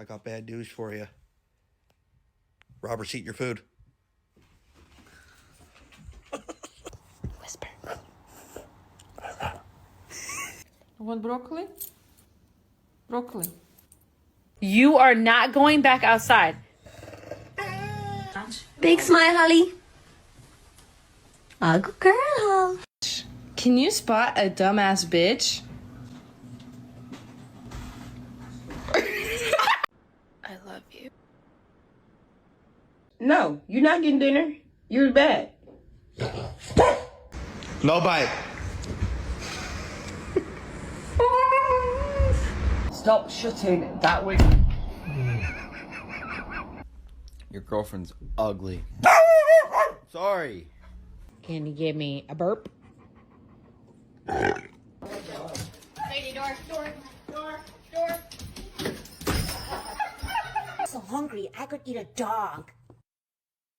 I got bad news for you. Robert's eating your food. Whisper. Want broccoli? Broccoli. You are not going back outside. Big smile, Holly. Good girl. Can you spot a dumbass bitch? I love you. No, you're not getting dinner. You're bad. No bite. Stop shutting that way. Your girlfriend's ugly. Sorry. Can you give me a burp? Lady, door. So hungry, I could eat a dog.